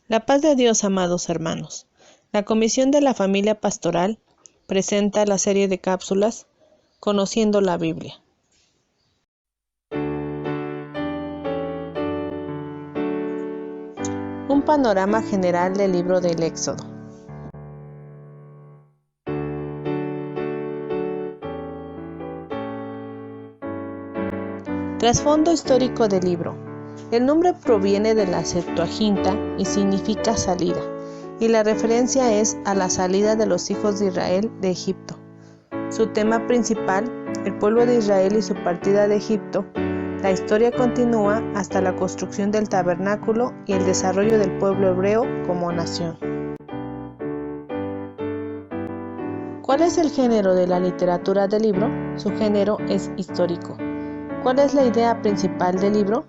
La paz de Dios, amados hermanos. La Comisión de la Familia Pastoral presenta la serie de cápsulas Conociendo la Biblia. Un panorama general del libro del Éxodo. Trasfondo histórico del libro. El nombre proviene de la Septuaginta y significa salida, y la referencia es a la salida de los hijos de Israel de Egipto. Su tema principal, el pueblo de Israel y su partida de Egipto. La historia continúa hasta la construcción del tabernáculo y el desarrollo del pueblo hebreo como nación. ¿Cuál es el género de la literatura del libro? Su género es histórico. ¿Cuál es la idea principal del libro?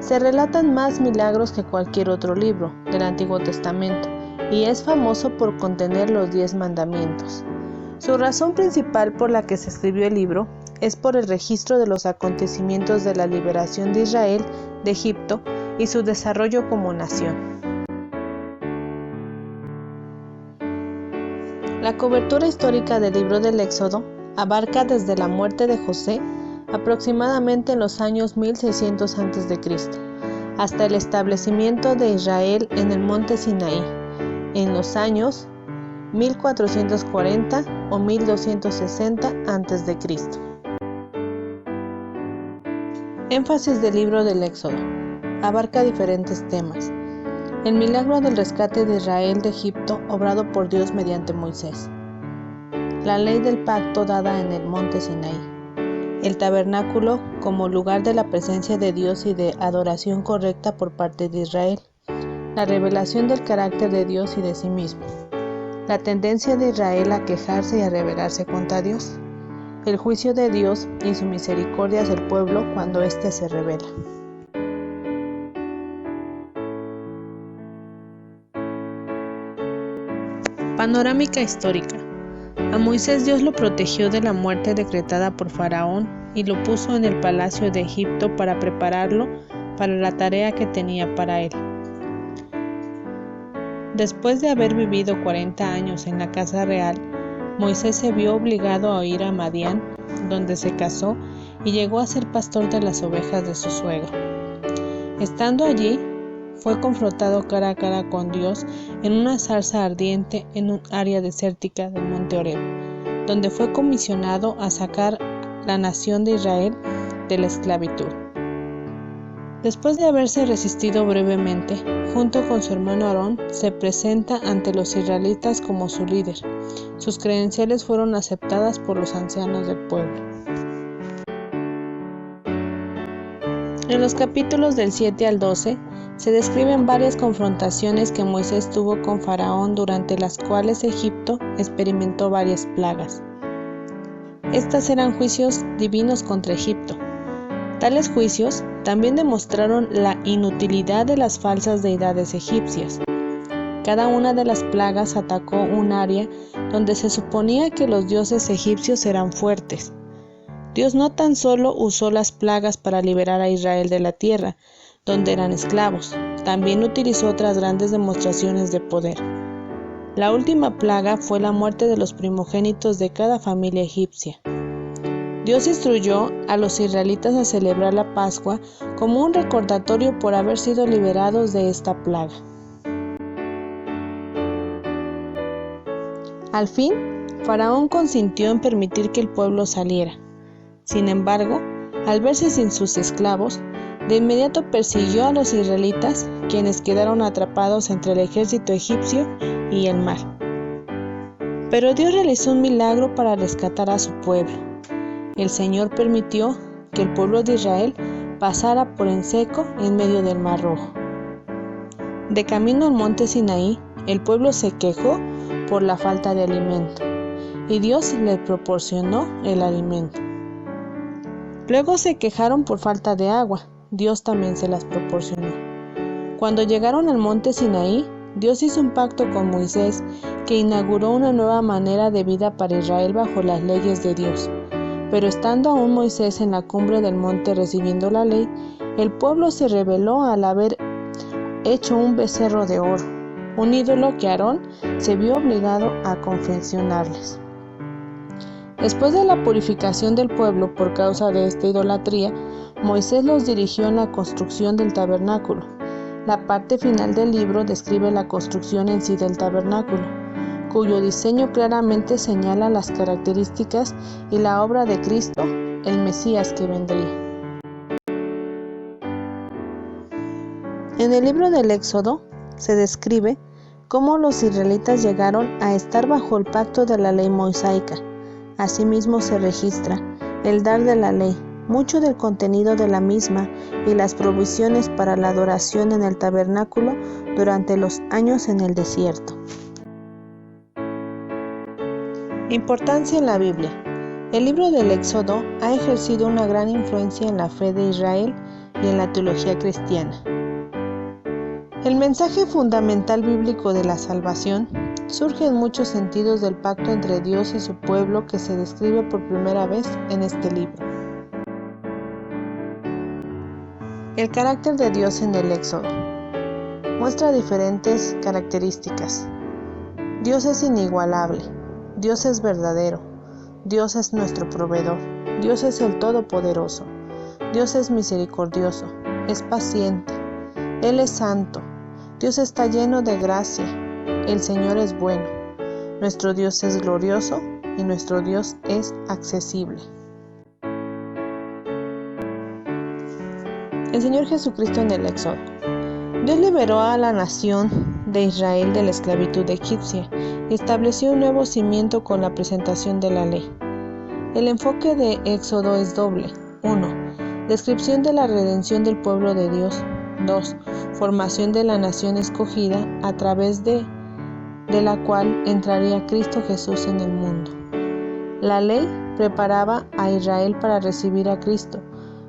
Se relatan más milagros que cualquier otro libro del Antiguo Testamento y es famoso por contener los 10 mandamientos. Su razón principal por la que se escribió el libro es por el registro de los acontecimientos de la liberación de Israel de Egipto y su desarrollo como nación. La cobertura histórica del libro del Éxodo abarca desde la muerte de José aproximadamente en los años 1600 a.C., hasta el establecimiento de Israel en el monte Sinaí, en los años 1440 o 1260 a.C. Énfasis del libro del Éxodo. Abarca diferentes temas. El milagro del rescate de Israel de Egipto obrado por Dios mediante Moisés. La ley del pacto dada en el monte Sinaí. El tabernáculo como lugar de la presencia de Dios y de adoración correcta por parte de Israel. La revelación del carácter de Dios y de sí mismo. La tendencia de Israel a quejarse y a rebelarse contra Dios. El juicio de Dios y su misericordia hacia el pueblo cuando éste se rebela. Panorámica histórica. A Moisés Dios lo protegió de la muerte decretada por Faraón y lo puso en el palacio de Egipto para prepararlo para la tarea que tenía para él. Después de haber vivido 40 años en la casa real, Moisés se vio obligado a ir a Madián, donde se casó y llegó a ser pastor de las ovejas de su suegro. Estando allí, fue confrontado cara a cara con Dios en una zarza ardiente en un área desértica del monte Horeb, donde fue comisionado a sacar la nación de Israel de la esclavitud. Después de haberse resistido brevemente, junto con su hermano Aarón, se presenta ante los israelitas como su líder. Sus credenciales fueron aceptadas por los ancianos del pueblo. En los capítulos del 7 al 12, se describen varias confrontaciones que Moisés tuvo con Faraón, durante las cuales Egipto experimentó varias plagas. Estas eran juicios divinos contra Egipto. Tales juicios también demostraron la inutilidad de las falsas deidades egipcias. Cada una de las plagas atacó un área donde se suponía que los dioses egipcios eran fuertes. Dios no tan solo usó las plagas para liberar a Israel de la tierra, donde eran esclavos, también utilizó otras grandes demostraciones de poder. La última plaga fue la muerte de los primogénitos de cada familia egipcia. Dios instruyó a los israelitas a celebrar la Pascua como un recordatorio por haber sido liberados de esta plaga. Al fin, Faraón consintió en permitir que el pueblo saliera. Sin embargo, al verse sin sus esclavos, de inmediato persiguió a los israelitas, quienes quedaron atrapados entre el ejército egipcio y el mar. Pero Dios realizó un milagro para rescatar a su pueblo. El Señor permitió que el pueblo de Israel pasara por en seco en medio del Mar Rojo. De camino al monte Sinaí, el pueblo se quejó por la falta de alimento, y Dios le proporcionó el alimento. Luego se quejaron por falta de agua, Dios también se las proporcionó. Cuando llegaron al monte Sinaí, Dios hizo un pacto con Moisés que inauguró una nueva manera de vida para Israel bajo las leyes de Dios. Pero estando aún Moisés en la cumbre del monte recibiendo la ley, el pueblo se rebeló al haber hecho un becerro de oro, un ídolo que Aarón se vio obligado a confeccionarles. Después de la purificación del pueblo por causa de esta idolatría, Moisés los dirigió en la construcción del tabernáculo. La parte final del libro describe la construcción en sí del tabernáculo, cuyo diseño claramente señala las características y la obra de Cristo, el Mesías que vendría. En el libro del Éxodo se describe cómo los israelitas llegaron a estar bajo el pacto de la ley mosaica. Asimismo se registra el dar de la ley, mucho del contenido de la misma y las provisiones para la adoración en el tabernáculo durante los años en el desierto. Importancia en la Biblia. El libro del Éxodo ha ejercido una gran influencia en la fe de Israel y en la teología cristiana. El mensaje fundamental bíblico de la salvación surge en muchos sentidos del pacto entre Dios y su pueblo que se describe por primera vez en este libro. El carácter de Dios en el Éxodo muestra diferentes características. Dios es inigualable, Dios es verdadero, Dios es nuestro proveedor, Dios es el Todopoderoso, Dios es misericordioso, es paciente, Él es santo, Dios está lleno de gracia, el Señor es bueno, nuestro Dios es glorioso y nuestro Dios es accesible. El Señor Jesucristo en el Éxodo. Dios liberó a la nación de Israel de la esclavitud egipcia y estableció un nuevo cimiento con la presentación de la ley. El enfoque de Éxodo es doble. 1. Descripción de la redención del pueblo de Dios. 2. Formación de la nación escogida a través de la cual entraría Cristo Jesús en el mundo. La ley preparaba a Israel para recibir a Cristo,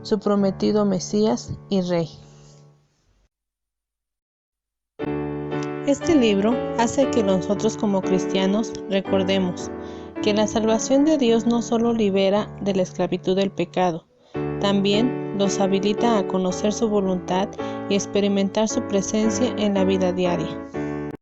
su prometido Mesías y Rey. Este libro hace que nosotros como cristianos recordemos que la salvación de Dios no solo libera de la esclavitud del pecado, también los habilita a conocer su voluntad y experimentar su presencia en la vida diaria.